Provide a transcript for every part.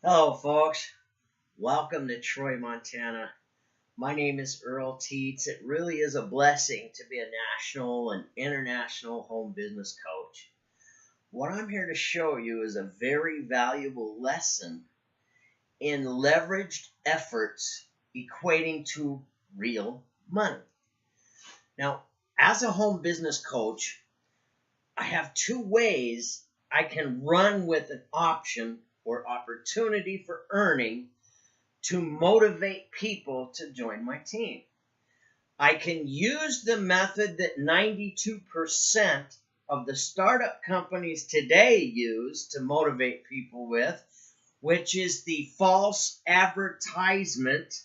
Hello, folks. Welcome to Troy, Montana. My name is Earl Teets. It really is a blessing to be a national and international home business coach. What I'm here to show you is a very valuable lesson in leveraged efforts equating to real money. Now, as a home business coach, I have two ways I can run with an option or opportunity for earning to motivate people to join my team. I can use the method that 92% of the startup companies today use to motivate people with, which is the false advertisement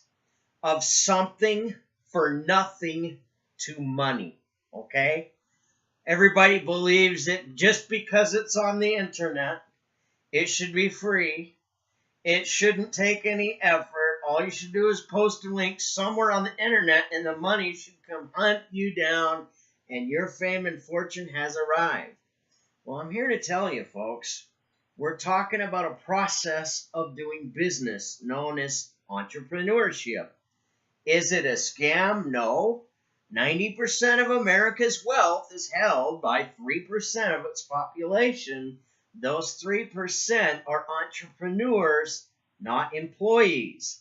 of something for nothing to money. Okay? Everybody believes that just because it's on the internet, it should be free. It shouldn't take any effort. All you should do is post a link somewhere on the internet and the money should come hunt you down and your fame and fortune has arrived. Well, I'm here to tell you, folks, we're talking about a process of doing business known as entrepreneurship. Is it a scam? No. 90% of America's wealth is held by 3% of its population. Those 3% are entrepreneurs, not employees.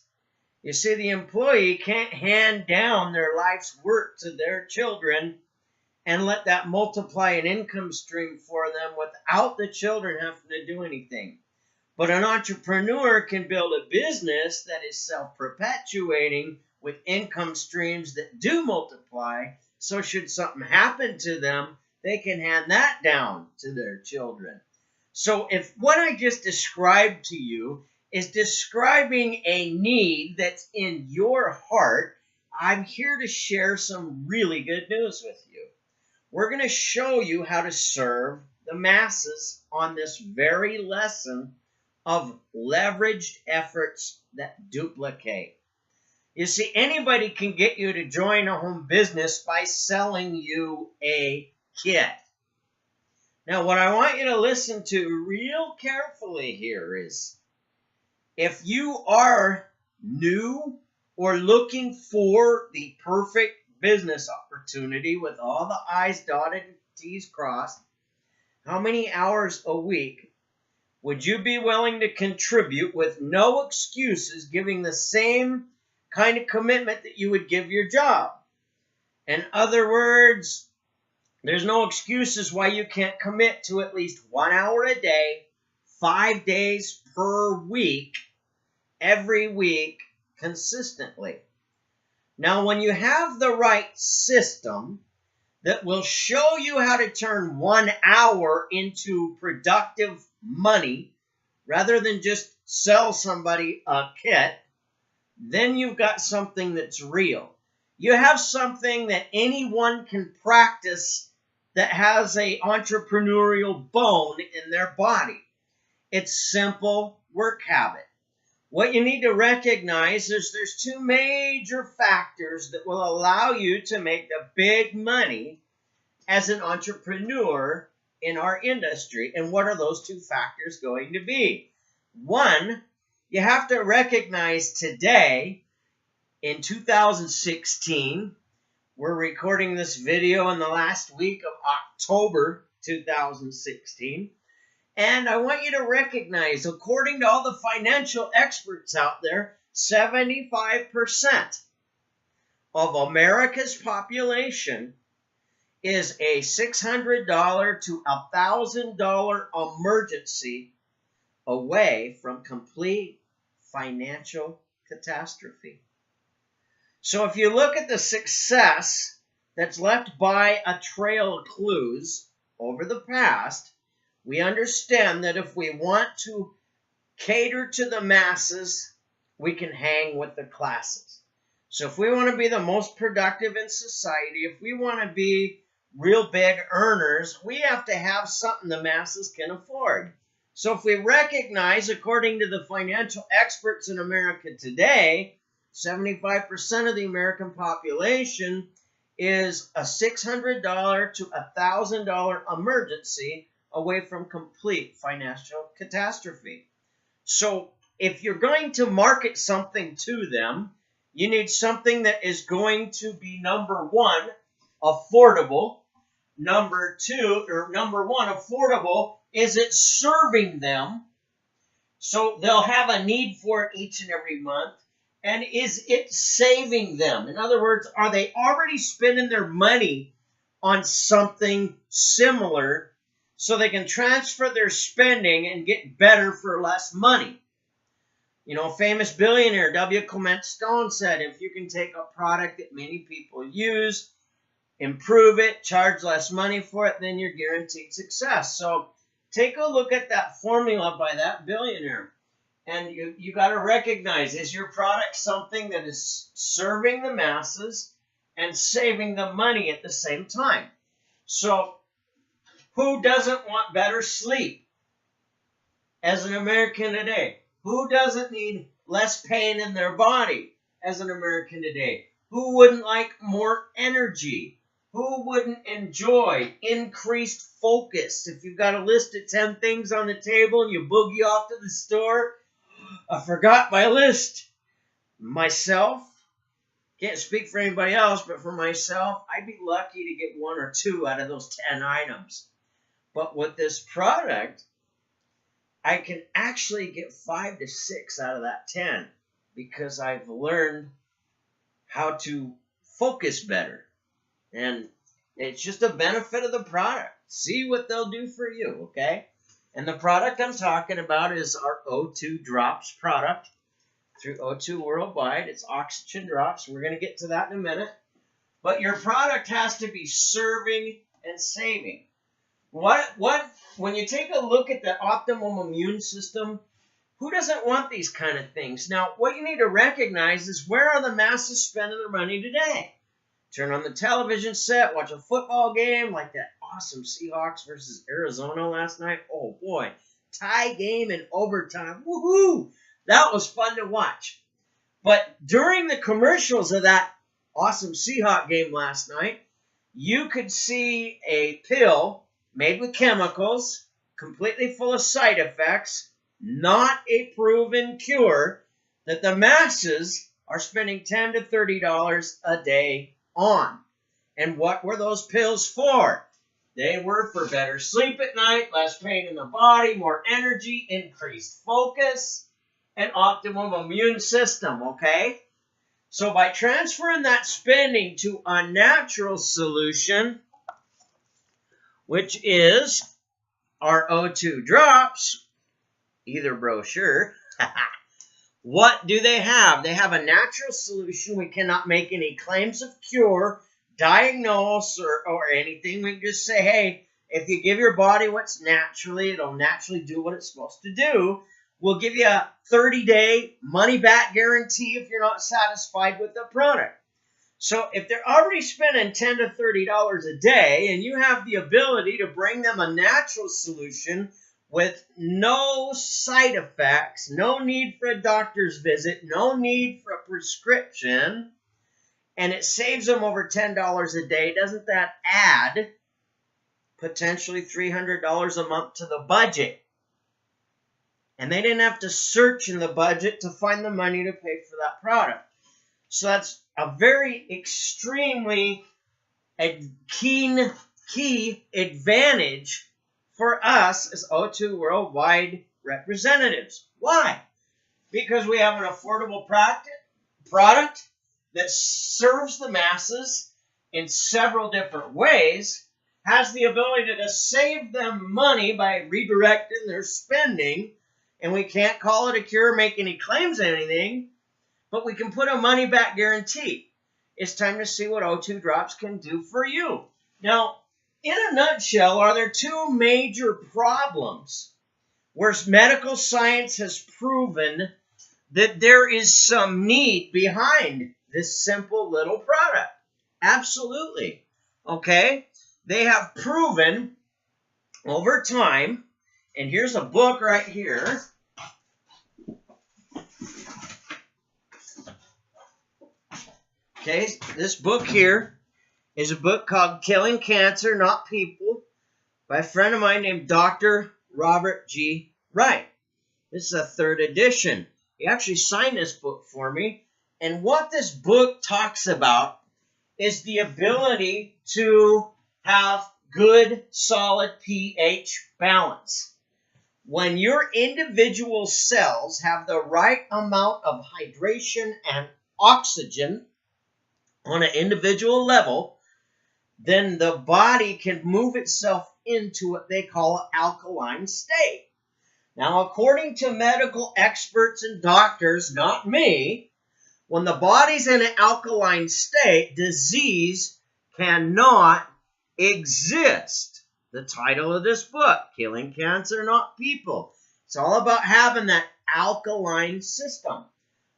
You see, the employee can't hand down their life's work to their children and let that multiply an income stream for them without the children having to do anything. But an entrepreneur can build a business that is self-perpetuating with income streams that do multiply, so should something happen to them, they can hand that down to their children. So if what I just described to you is describing a need that's in your heart, I'm here to share some really good news with you. We're going to show you how to serve the masses on this very lesson of leveraged efforts that duplicate. You see, anybody can get you to join a home business by selling you a kit. Now, what I want you to listen to real carefully here is, if you are new or looking for the perfect business opportunity with all the I's dotted and T's crossed, how many hours a week would you be willing to contribute with no excuses, giving the same kind of commitment that you would give your job? In other words, there's no excuses why you can't commit to at least 1 hour a day, 5 days per week, every week, consistently. Now, when you have the right system that will show you how to turn 1 hour into productive money, rather than just sell somebody a kit, then you've got something that's real. You have something that anyone can practice that has an entrepreneurial bone in their body. It's simple work habit. What you need to recognize is there's two major factors that will allow you to make the big money as an entrepreneur in our industry. And what are those two factors going to be? One, you have to recognize today, in 2016, we're recording this video in the last week of October 2016. And I want you to recognize, according to all the financial experts out there, 75% of America's population is a $600 to $1,000 emergency away from complete financial catastrophe. So if you look at the success that's left by a trail of clues over the past, we understand that if we want to cater to the masses, we can hang with the classes. So if we want to be the most productive in society, if we want to be real big earners, we have to have something the masses can afford. So if we recognize, according to the financial experts in America today, 75% of the American population is a $600 to $1,000 emergency away from complete financial catastrophe. So if you're going to market something to them, you need something that is going to be, number one, affordable. Number one, affordable. Is it serving them? So they'll have a need for it each and every month. And is it saving them? In other words, are they already spending their money on something similar so they can transfer their spending and get better for less money? You know, famous billionaire W. Clement Stone said, if you can take a product that many people use, improve it, charge less money for it, then you're guaranteed success. So take a look at that formula by that billionaire. And you got to recognize, is your product something that is serving the masses and saving them money at the same time? So who doesn't want better sleep as an American today? Who doesn't need less pain in their body as an American today? Who wouldn't like more energy? Who wouldn't enjoy increased focus? If you've got a list of 10 things on the table and you boogie off to the store, I forgot my list. Myself, can't speak for anybody else, but for myself, I'd be lucky to get 1 or 2 out of those 10 items. But with this product, I can actually get 5 to 6 out of that 10 because I've learned how to focus better. And it's just a benefit of the product. See what they'll do for you, okay? And the product I'm talking about is our O2 Drops product through O2 Worldwide. It's oxygen drops. We're going to get to that in a minute. But your product has to be serving and saving. When you take a look at the optimum immune system, who doesn't want these kind of things? Now, what you need to recognize is, where are the masses spending their money today? Turn on the television set, watch a football game like that awesome Seahawks versus Arizona last night. Oh, boy. Tie game in overtime. Woohoo! That was fun to watch. But during the commercials of that awesome Seahawk game last night, you could see a pill made with chemicals, completely full of side effects, not a proven cure, that the masses are spending $10 to $30 a day on. And what were those pills for? They were for better sleep at night, less pain in the body, more energy, increased focus, and optimum immune system, okay? So by transferring that spending to a natural solution, which is our O2 Drops, either brochure, what do they have? They have a natural solution. We cannot make any claims of cure, diagnose, or anything. We can just say, hey, if you give your body what's naturally, it'll naturally do what it's supposed to do. We'll give you a 30-day money-back guarantee if you're not satisfied with the product. So if they're already spending $10 to $30 a day, and you have the ability to bring them a natural solution with no side effects, no need for a doctor's visit, no need for a prescription, and it saves them over $10 a day, doesn't that add potentially $300 a month to the budget? And they didn't have to search in the budget to find the money to pay for that product. So that's a very extremely key advantage for us as O2 Worldwide representatives. Why? Because we have an affordable product that serves the masses in several different ways, has the ability to save them money by redirecting their spending, and we can't call it a cure, make any claims on anything, but we can put a money-back guarantee. It's time to see what O2 Drops can do for you. Now, in a nutshell, are there two major problems where medical science has proven that there is some need behind this simple little product? Absolutely. Okay? They have proven over time, and here's a book right here. Okay, this book here is a book called Killing Cancer, Not People, by a friend of mine named Dr. Robert G. Wright. This is a third edition. He actually signed this book for me. And what this book talks about is the ability to have good, solid pH balance. When your individual cells have the right amount of hydration and oxygen on an individual level, then the body can move itself into what they call an alkaline state. Now, according to medical experts and doctors, not me, when the body's in an alkaline state, disease cannot exist. The title of this book, Killing Cancer, Not People. It's all about having that alkaline system.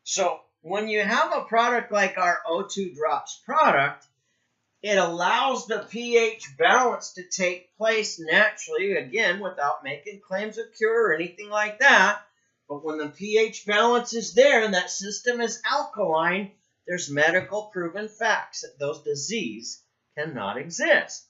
So when you have a product like our O2 Drops product, it allows the pH balance to take place naturally, again, without making claims of cure or anything like that. But when the pH balance is there and that system is alkaline, there's medical proven facts that those diseases cannot exist.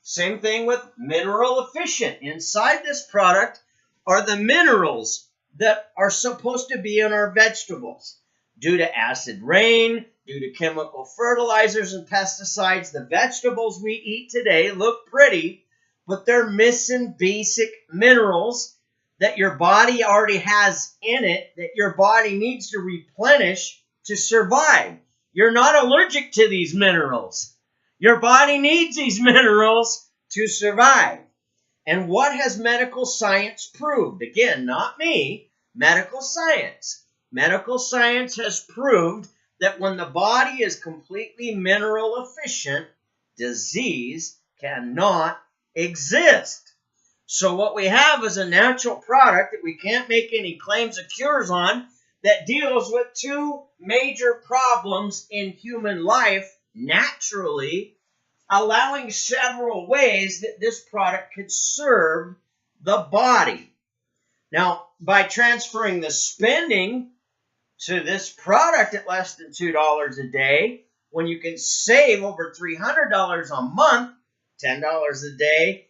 Same thing with mineral efficient. Inside this product are the minerals that are supposed to be in our vegetables. Due to acid rain, due to chemical fertilizers and pesticides, the vegetables we eat today look pretty, but they're missing basic minerals that your body already has in it, that your body needs to replenish to survive. You're not allergic to these minerals. Your body needs these minerals to survive. And what has medical science proved? Again, not me, medical science. Medical science has proved that when the body is completely mineral efficient, disease cannot exist. So what we have is a natural product that we can't make any claims of cures on that deals with two major problems in human life naturally, allowing several ways that this product could serve the body. Now, by transferring the spending to this product at less than $2 a day, when you can save over $300 a month, $10 a day,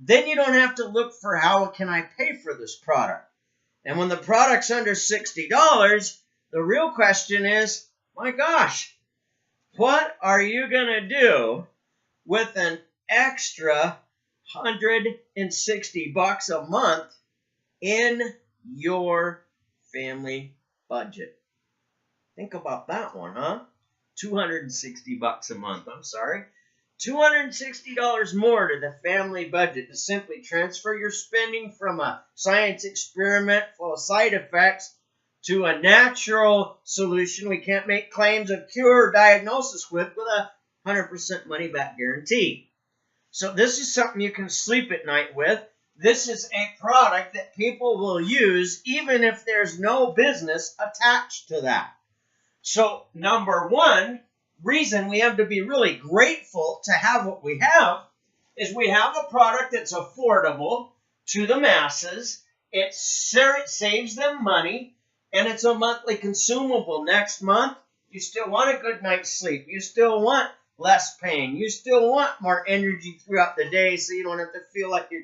then you don't have to look for how can I pay for this product. And when the product's under $60, the real question is, my gosh, what are you going to do with an extra $160 a month in your family budget? Think about that one, huh? $260 a month, I'm sorry. $260 more to the family budget to simply transfer your spending from a science experiment full of side effects to a natural solution we can't make claims of cure or diagnosis with a 100% money back guarantee. So this is something you can sleep at night with. This is a product that people will use even if there's no business attached to that. So number one reason we have to be really grateful to have what we have is we have a product that's affordable to the masses. It saves them money, and it's a monthly consumable. Next month, you still want a good night's sleep. You still want less pain. You still want more energy throughout the day so you don't have to feel like you're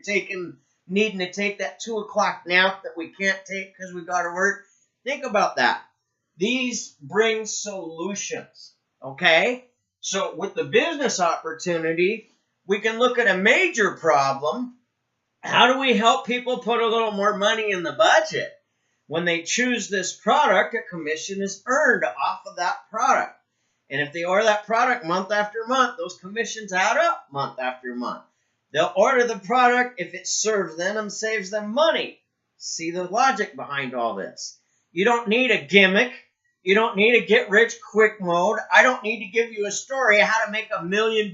needing to take that 2 o'clock nap that we can't take because we got to work. Think about that. These bring solutions. Okay, so with the business opportunity, we can look at a major problem. How do we help people put a little more money in the budget? When they choose this product, a commission is earned off of that product. And if they order that product month after month, those commissions add up month after month. They'll order the product if it serves them and saves them money. See the logic behind all this. You don't need a gimmick. You don't need a get-rich-quick mode. I don't need to give you a story of how to make $1 million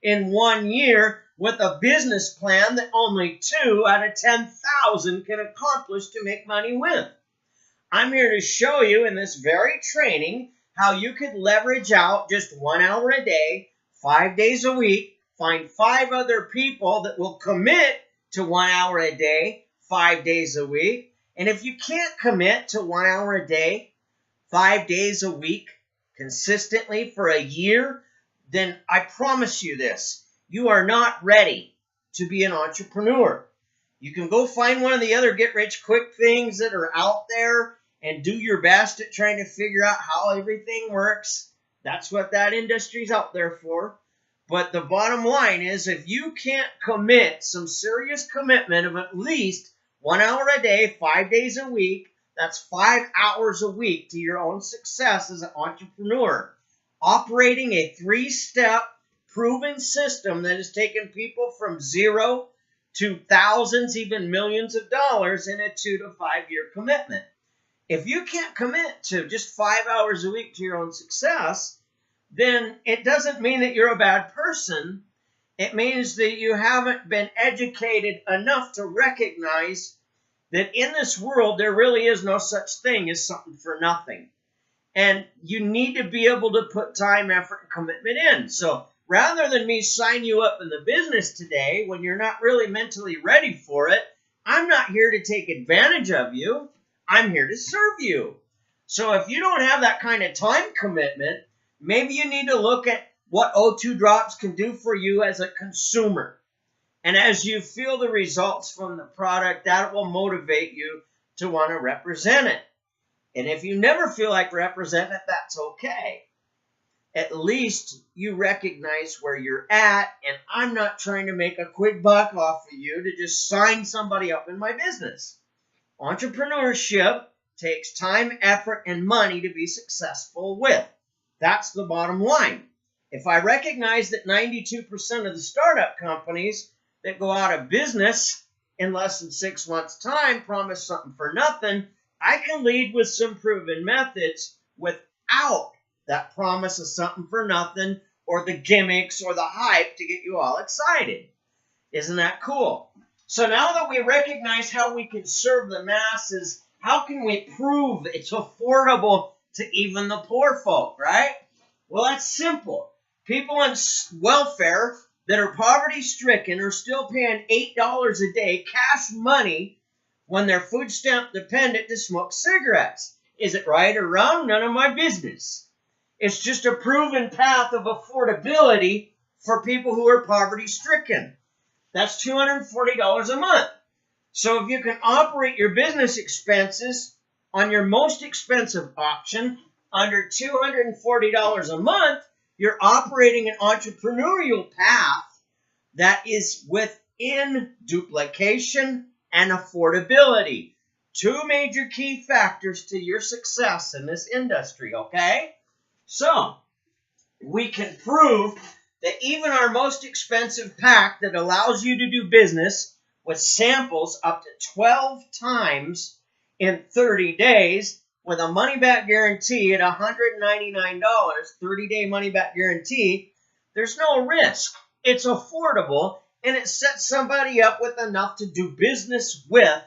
in 1 year with a business plan that only 2 out of 10,000 can accomplish to make money with. I'm here to show you in this very training how you could leverage out just 1 hour a day, 5 days a week, find 5 other people that will commit to 1 hour a day, 5 days a week. And if you can't commit to 1 hour a day, 5 days a week, consistently for a year, then I promise you this, you are not ready to be an entrepreneur. You can go find one of the other get-rich-quick things that are out there and do your best at trying to figure out how everything works. That's what that industry's out there for. But the bottom line is, if you can't commit some serious commitment of at least 1 hour a day, 5 days a week, that's 5 hours a week to your own success as an entrepreneur, operating a 3-step proven system that has taken people from zero to thousands, even millions of dollars in a 2 to 5 year commitment. If you can't commit to just 5 hours a week to your own success, then it doesn't mean that you're a bad person. It means that you haven't been educated enough to recognize that in this world, there really is no such thing as something for nothing. And you need to be able to put time, effort, and commitment in. So rather than me sign you up in the business today when you're not really mentally ready for it, I'm not here to take advantage of you. I'm here to serve you. So if you don't have that kind of time commitment, maybe you need to look at what O2 Drops can do for you as a consumer. And as you feel the results from the product, that will motivate you to want to represent it. And if you never feel like representing it, that's okay. At least you recognize where you're at, and I'm not trying to make a quick buck off of you to just sign somebody up in my business. Entrepreneurship takes time, effort, and money to be successful with. That's the bottom line. If I recognize that 92% of the startup companies that go out of business in less than 6 months' time promise something for nothing, I can lead with some proven methods without that promise of something for nothing or the gimmicks or the hype to get you all excited. Isn't that cool? So now that we recognize how we can serve the masses, how can we prove it's affordable to even the poor folk, right? Well, that's simple. People on welfare that are poverty-stricken are still paying $8 a day cash money when they're food stamp dependent to smoke cigarettes. Is it right or wrong? None of my business. It's just a proven path of affordability for people who are poverty-stricken. That's $240 a month. So if you can operate your business expenses on your most expensive option under $240 a month, you're operating an entrepreneurial path that is within duplication and affordability. 2 major key factors to your success in this industry, okay? So, we can prove that even our most expensive pack that allows you to do business with samples up to 12 times in 30 days with a money-back guarantee at $199, 30-day money-back guarantee, there's no risk. It's affordable, and it sets somebody up with enough to do business with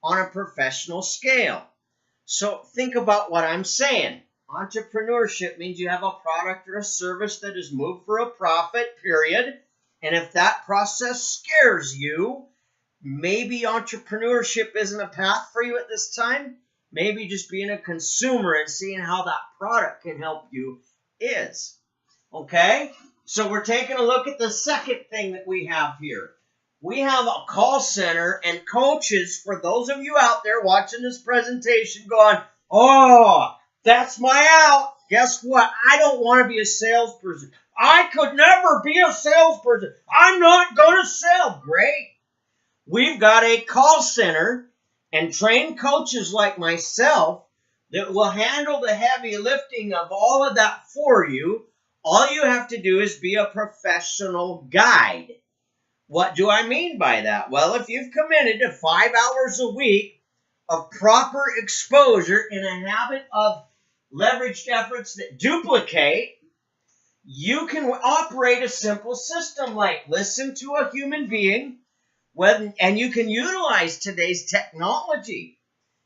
on a professional scale. So think about what I'm saying. Entrepreneurship means you have a product or a service that is moved for a profit, period. And if that process scares you, maybe entrepreneurship isn't a path for you at this time. Maybe just being a consumer and seeing how that product can help you is. Okay? So we're taking a look at the second thing that we have here. We have a call center and coaches for those of you out there watching this presentation going, oh, that's my out. Guess what? I don't want to be a salesperson. I could never be a salesperson. I'm not going to sell. Great. We've got a call center and trained coaches like myself that will handle the heavy lifting of all of that for you. All you have to do is be a professional guide. What do I mean by that? Well, if you've committed to 5 hours a week of proper exposure in a habit of leveraged efforts that duplicate, you can operate a simple system like listen to a human being, and you can utilize today's technology,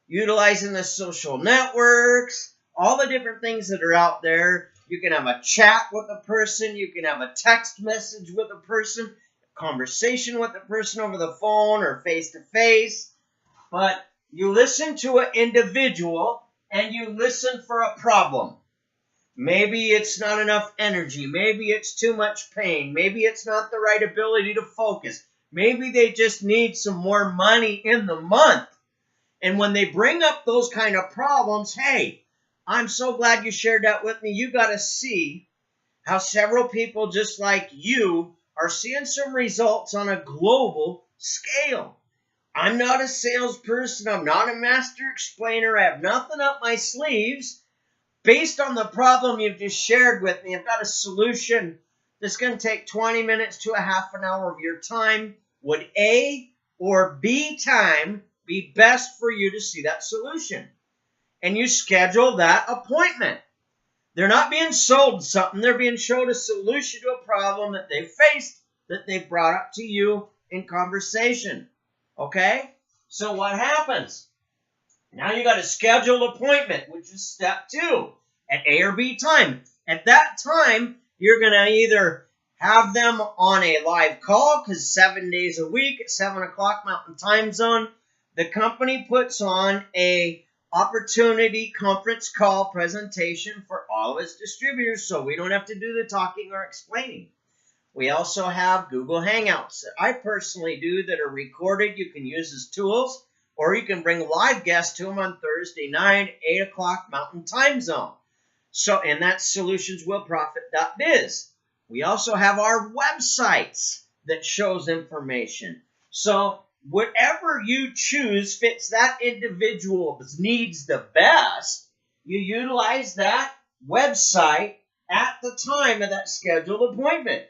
utilizing the social networks, all the different things that are out there. You can have a chat with a person. You can have a text message with a person, a conversation with a person over the phone or face-to-face. But you listen to an individual and you listen for a problem. Maybe it's not enough energy. Maybe it's too much pain. Maybe it's not the right ability to focus. Maybe they just need some more money in the month. And when they bring up those kind of problems, hey, I'm so glad you shared that with me. You got to see how several people just like you are seeing some results on a global scale. I'm not a salesperson. I'm not a master explainer. I have nothing up my sleeves. Based on the problem you've just shared with me, I've got a solution that's going to take 20 minutes to a half an hour of your time. Would A or B time be best for you to see that solution? And you schedule that appointment. They're not being sold something. They're being showed a solution to a problem that they faced, that they brought up to you in conversation. Okay? So what happens? Now you got a scheduled appointment, which is step 2, at A or B time. At that time, you're going to either have them on a live call, because 7 days a week at 7 o'clock Mountain Time Zone, the company puts on a opportunity conference call presentation for all of its distributors, so we don't have to do the talking or explaining. We also have Google Hangouts that I personally do that are recorded. You can use as tools, or you can bring live guests to them on Thursday night, 8 o'clock Mountain Time Zone. So, and that's solutionswillprofit.biz. We also have our websites that shows information. So, whatever you choose fits that individual's needs the best, you utilize that website at the time of that scheduled appointment.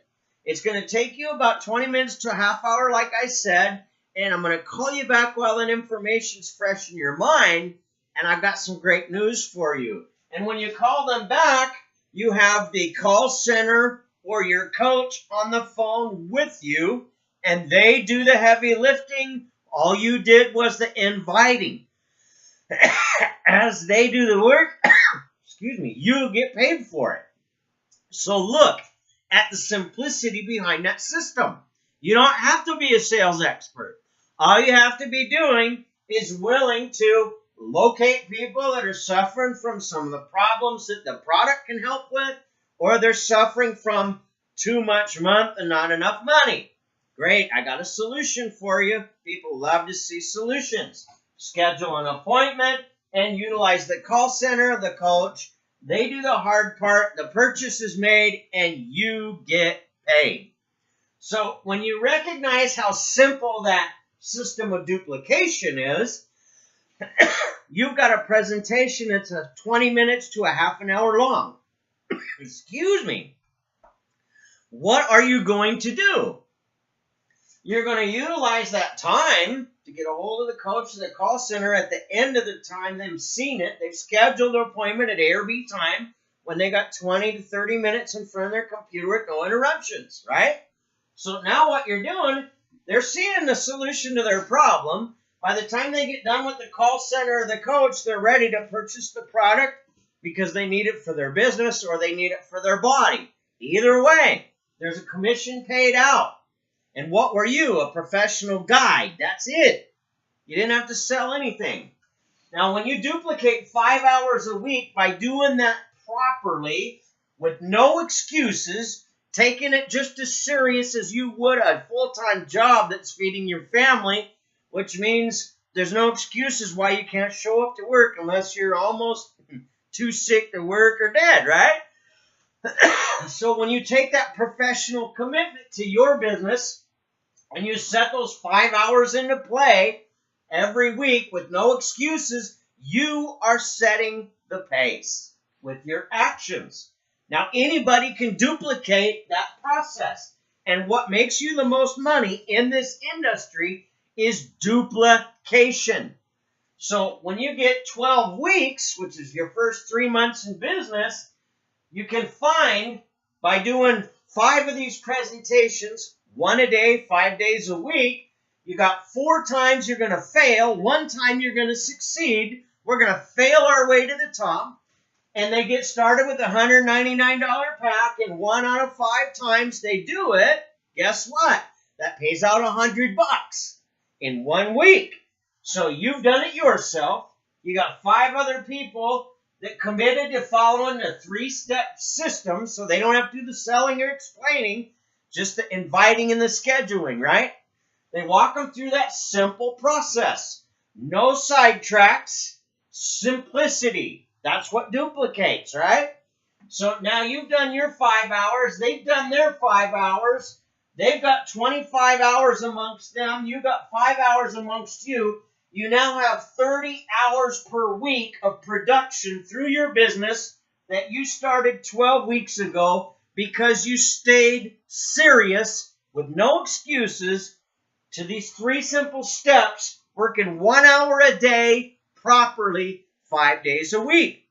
It's going to take you about 20 minutes to a half hour, like I said, and I'm going to call you back while that information's fresh in your mind, and I've got some great news for you. And when you call them back, you have the call center or your coach on the phone with you, and they do the heavy lifting. All you did was the inviting. As they do the work, excuse me, you get paid for it. So look at the simplicity behind that system. You don't have to be a sales expert. All you have to be doing is willing to locate people that are suffering from some of the problems that the product can help with, or they're suffering from too much month and not enough money. Great, I got a solution for you. People love to see solutions. Schedule an appointment and utilize the call center, the coach. They do the hard part. The purchase is made and you get paid. So when you recognize how simple that system of duplication is, you've got a presentation that's 20 minutes to a half an hour long. Excuse me. What are you going to do? You're going to utilize that time to get a hold of the coach of the call center at the end of the time they've seen it. They've scheduled an appointment at A or B time when they got 20 to 30 minutes in front of their computer with no interruptions, right? So now what you're doing, they're seeing the solution to their problem. By the time they get done with the call center or the coach, they're ready to purchase the product because they need it for their business or they need it for their body. Either way, there's a commission paid out. And what were you? A professional guide. That's it. You didn't have to sell anything. Now, when you duplicate 5 hours a week by doing that properly with no excuses, taking it just as serious as you would a full-time job that's feeding your family, which means there's no excuses why you can't show up to work unless you're almost too sick to work or dead, right? So when you take that professional commitment to your business and you set those 5 hours into play every week with no excuses, you are setting the pace with your actions. Now, anybody can duplicate that process. And what makes you the most money in this industry is duplication. So when you get 12 weeks, which is your first 3 months in business, you can find by doing 5 of these presentations, 1 a day, 5 days a week, you got 4 times you're going to fail, 1 time you're going to succeed. We're going to fail our way to the top. And they get started with a $199 pack, and 1 out of 5 times they do it. Guess what? That pays out $100 in 1 week. So you've done it yourself. You got 5 other people that committed to following the 3-step system, so they don't have to do the selling or explaining, just the inviting and the scheduling, right? They walk them through that simple process. No sidetracks, simplicity. That's what duplicates, right? So now you've done your 5 hours. They've done their 5 hours. They've got 25 hours amongst them. You got 5 hours amongst you. You now have 30 hours per week of production through your business that you started 12 weeks ago because you stayed serious with no excuses to these 3 simple steps, working 1 hour a day properly 5 days a week.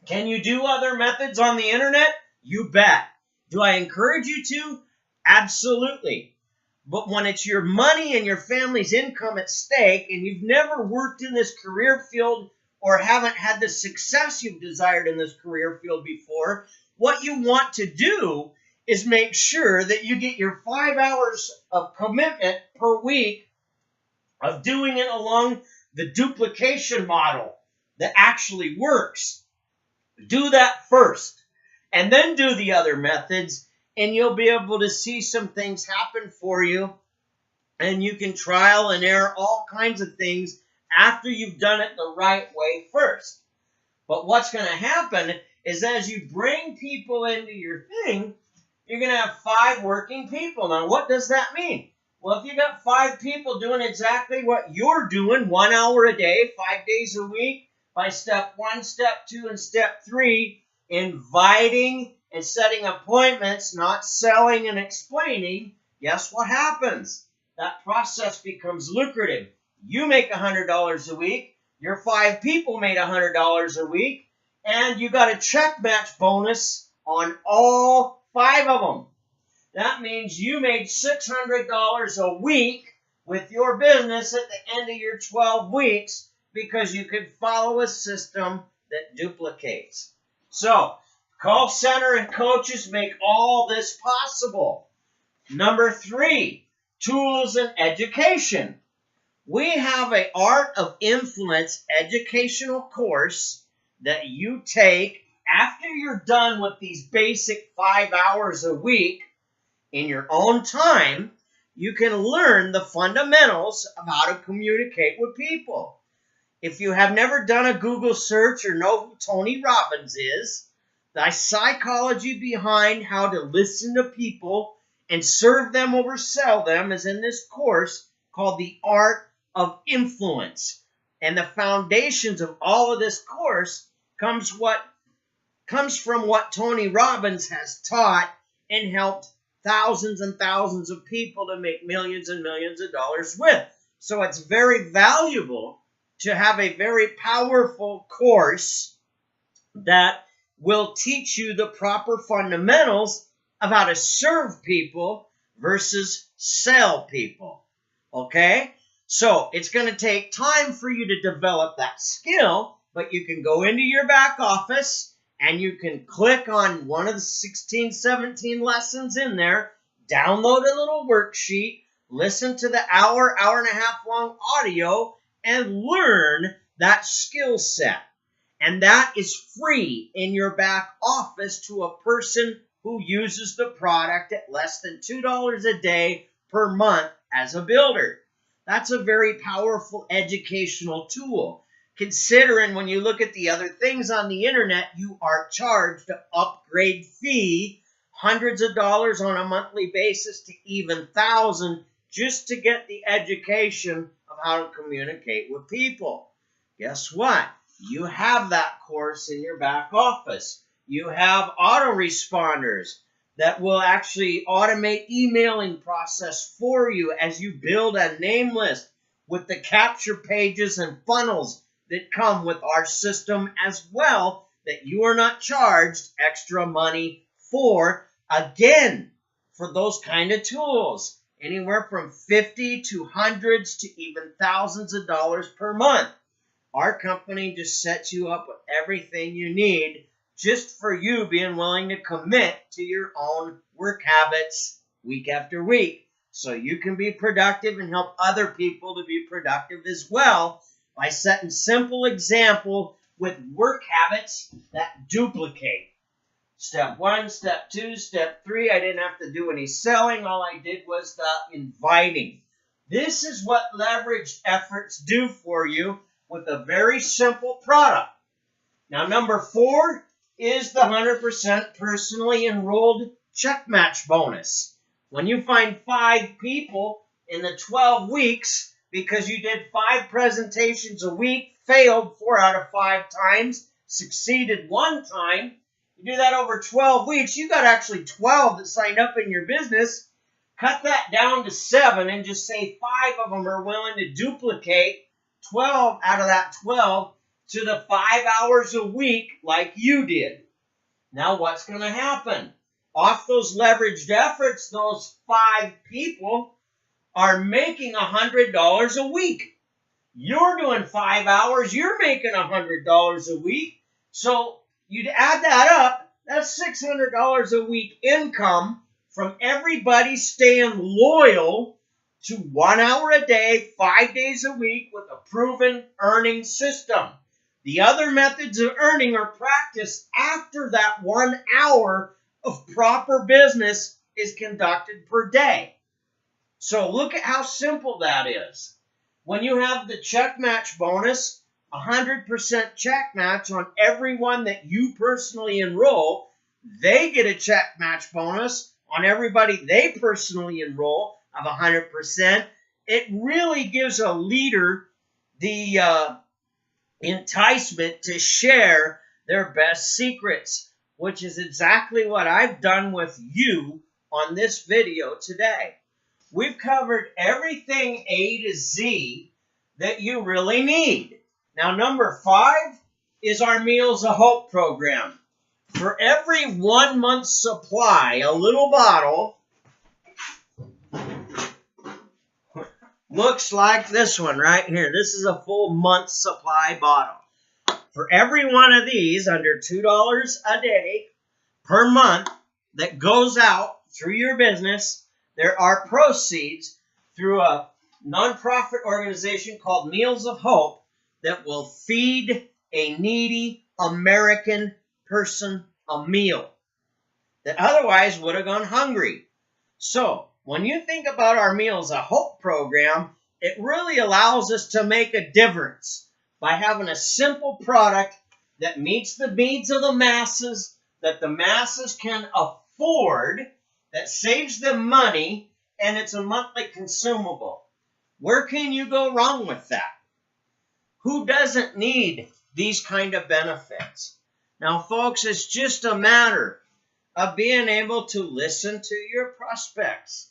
Can you do other methods on the internet? You bet. Do I encourage you to? Absolutely. But when it's your money and your family's income at stake and you've never worked in this career field or haven't had the success you've desired in this career field before, what you want to do is make sure that you get your 5 hours of commitment per week of doing it along the duplication model that actually works. Do that first, and then do the other methods, and you'll be able to see some things happen for you, and you can trial and error all kinds of things after you've done it the right way first. But what's going to happen is as you bring people into your thing, you're going to have 5 working people. Now, what does that mean? Well, if you got 5 people doing exactly what you're doing, 1 hour a day, 5 days a week, by step 1, step 2, and step 3, inviting and setting appointments, not selling and explaining, guess what happens? That process becomes lucrative. You make $100 a week, your 5 people made $100 a week, and you got a check match bonus on all 5 of them. That means you made $600 a week with your business at the end of your 12 weeks because you could follow a system that duplicates. So, call center and coaches make all this possible. Number 3, tools and education. We have an Art of Influence educational course that you take after you're done with these basic 5 hours a week in your own time. You can learn the fundamentals of how to communicate with people. If you have never done a Google search or know who Tony Robbins is, the psychology behind how to listen to people and serve them over sell them is in this course called The Art of Influence. And the foundations of all of this course comes from what Tony Robbins has taught and helped thousands and thousands of people to make millions and millions of dollars with. So it's very valuable to have a very powerful course that will teach you the proper fundamentals of how to serve people versus sell people. Okay? So it's going to take time for you to develop that skill, but you can go into your back office and you can click on one of the 16, 17 lessons in there, download a little worksheet, listen to the hour and a half long audio, and learn that skill set. And that is free in your back office to a person who uses the product at less than $2 a day per month as a builder. That's a very powerful educational tool. Considering when you look at the other things on the internet, you are charged an upgrade fee, hundreds of dollars on a monthly basis to even thousands, just to get the education of how to communicate with people. Guess what? You have that course in your back office. You have autoresponders that will actually automate emailing process for you as you build a name list with the capture pages and funnels that come with our system as well, that you are not charged extra money for. Again, for those kind of tools, anywhere from 50 to hundreds to even thousands of dollars per month. Our company just sets you up with everything you need just for you being willing to commit to your own work habits week after week, so you can be productive and help other people to be productive as well by setting simple example with work habits that duplicate. Step 1, step 2, step 3, I didn't have to do any selling. All I did was the inviting. This is what leveraged efforts do for you with a very simple product. Now, number 4 is the 100% personally enrolled check match bonus. When you find 5 people in the 12 weeks, because you did 5 presentations a week, failed 4 out of 5 times, succeeded 1 time, you do that over 12 weeks, you got actually 12 that signed up in your business. Cut that down to 7 and just say 5 of them are willing to duplicate 12 out of that 12 to the 5 hours a week like you did. Now what's going to happen? Off those leveraged efforts, those 5 people are making $100 a week. You're doing 5 hours, you're making $100 a week. So you'd add that up, that's $600 a week income from everybody staying loyal to 1 hour a day, 5 days a week with a proven earning system. The other methods of earning are practiced after that 1 hour of proper business is conducted per day. So look at how simple that is. When you have the check match bonus, 100% check match on everyone that you personally enroll, they get a check match bonus on everybody they personally enroll of 100%. It really gives a leader the enticement to share their best secrets, which is exactly what I've done with you on this video today. We've covered everything A to Z that you really need. Now, number 5 is our Meals of Hope program. For every 1 month's supply, a little bottle looks like this one right here. This is a full month's supply bottle. For every one of these, under $2 a day per month that goes out through your business, there are proceeds through a nonprofit organization called Meals of Hope that will feed a needy American person a meal that otherwise would have gone hungry. So, when you think about our Meals of Hope program, it really allows us to make a difference by having a simple product that meets the needs of the masses, that the masses can afford, that saves them money, and it's a monthly consumable. Where can you go wrong with that? Who doesn't need these kind of benefits? Now, folks, it's just a matter of being able to listen to your prospects.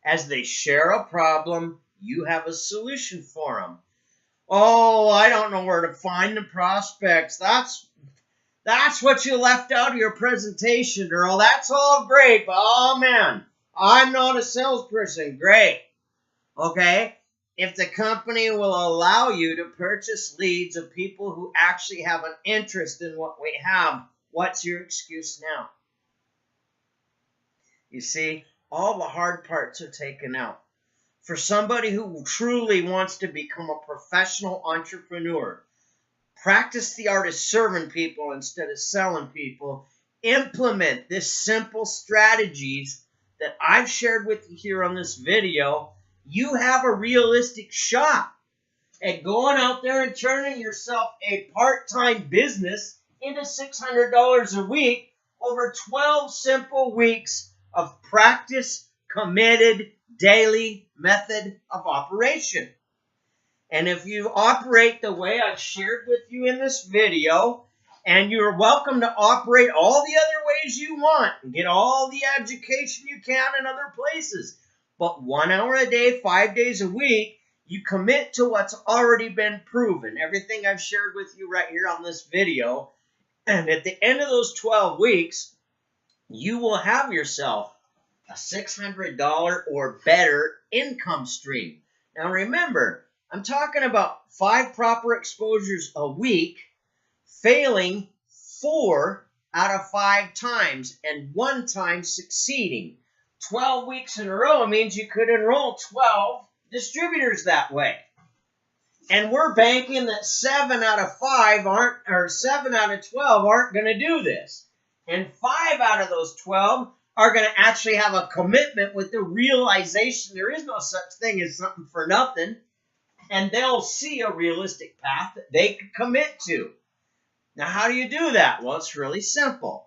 As they share a problem, you have a solution for them. Oh, I don't know where to find the prospects. That's what you left out of your presentation, Earl. That's all great, but oh man, I'm not a salesperson. Great. Okay? If the company will allow you to purchase leads of people who actually have an interest in what we have, what's your excuse now? You see, all the hard parts are taken out. For somebody who truly wants to become a professional entrepreneur, practice the art of serving people instead of selling people, implement this simple strategies that I've shared with you here on this video, you have a realistic shot at going out there and turning yourself a part-time business into $600 a week over 12 simple weeks of practice, committed, daily method of operation. And if you operate the way I've shared with you in this video, and you're welcome to operate all the other ways you want and get all the education you can in other places, but 1 hour a day, 5 days a week, you commit to what's already been proven. Everything I've shared with you right here on this video. And at the end of those 12 weeks, you will have yourself a $600 or better income stream. Now remember, I'm talking about 5 proper exposures a week, failing 4 out of 5 times, and 1 time succeeding. 12 weeks in a row means you could enroll 12 distributors that way. And we're banking that 7 out of 5 aren't, or 7 out of 12 aren't going to do this. And 5 out of those 12 are going to actually have a commitment with the realization there is no such thing as something for nothing, and they'll see a realistic path that they can commit to. Now, how do you do that? Well, it's really simple.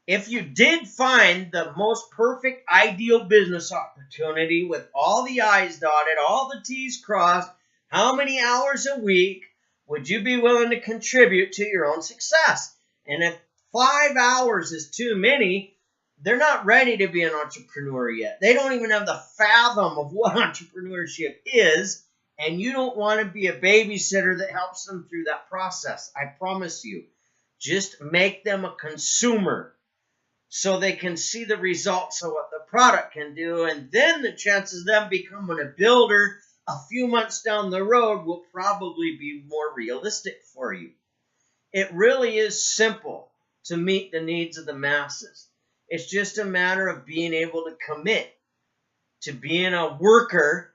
If you did find the most perfect ideal business opportunity with all the I's dotted, all the T's crossed, how many hours a week would you be willing to contribute to your own success? And if 5 hours is too many, they're not ready to be an entrepreneur yet. They don't even have the fathom of what entrepreneurship is, and you don't want to be a babysitter that helps them through that process. I promise you. Just make them a consumer so they can see the results of what the product can do, and then the chances of them becoming a builder a few months down the road will probably be more realistic for you. It really is simple to meet the needs of the masses. It's just a matter of being able to commit to being a worker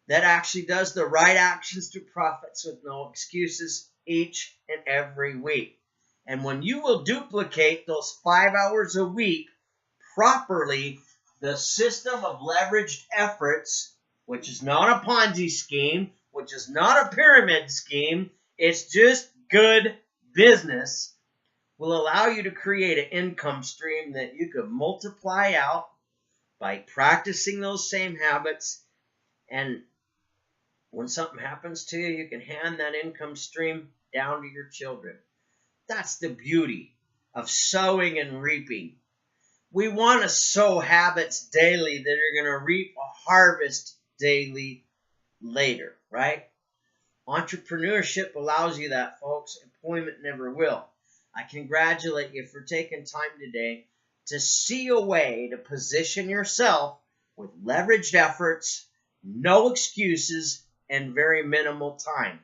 that actually does the right actions to profits with no excuses each and every week. And when you will duplicate those 5 hours a week properly, the system of leveraged efforts, which is not a Ponzi scheme, which is not a pyramid scheme, it's just good business, will allow you to create an income stream that you could multiply out by practicing those same habits. And when something happens to you, you can hand that income stream down to your children. That's the beauty of sowing and reaping. We want to sow habits daily that are going to reap a harvest daily later, right? Entrepreneurship allows you that, folks. Employment never will. I congratulate you for taking time today to see a way to position yourself with leveraged efforts, no excuses, and very minimal time.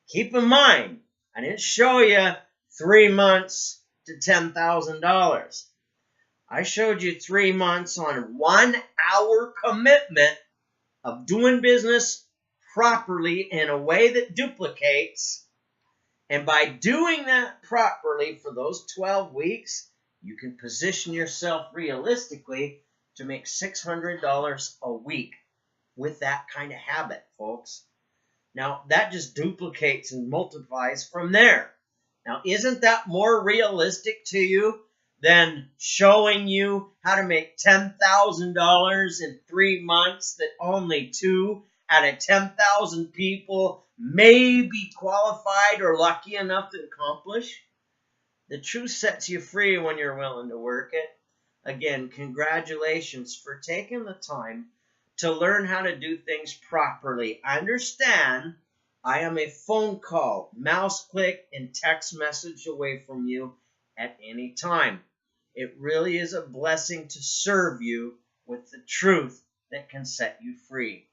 Keep in mind, I didn't show you 3 months to $10,000. I showed you 3 months on 1 hour commitment of doing business properly in a way that duplicates. And by doing that properly for those 12 weeks, you can position yourself realistically to make $600 a week with that kind of habit, folks. Now, that just duplicates and multiplies from there. Now, isn't that more realistic to you than showing you how to make $10,000 in 3 months that only 2 out of 10,000 people may be qualified or lucky enough to accomplish? The truth sets you free when you're willing to work it. Again, congratulations for taking the time to learn how to do things properly. I understand I am a phone call, mouse click, and text message away from you at any time. It really is a blessing to serve you with the truth that can set you free.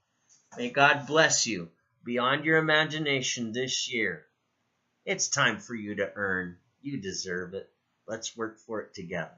May God bless you beyond your imagination this year. It's time for you to earn. You deserve it. Let's work for it together.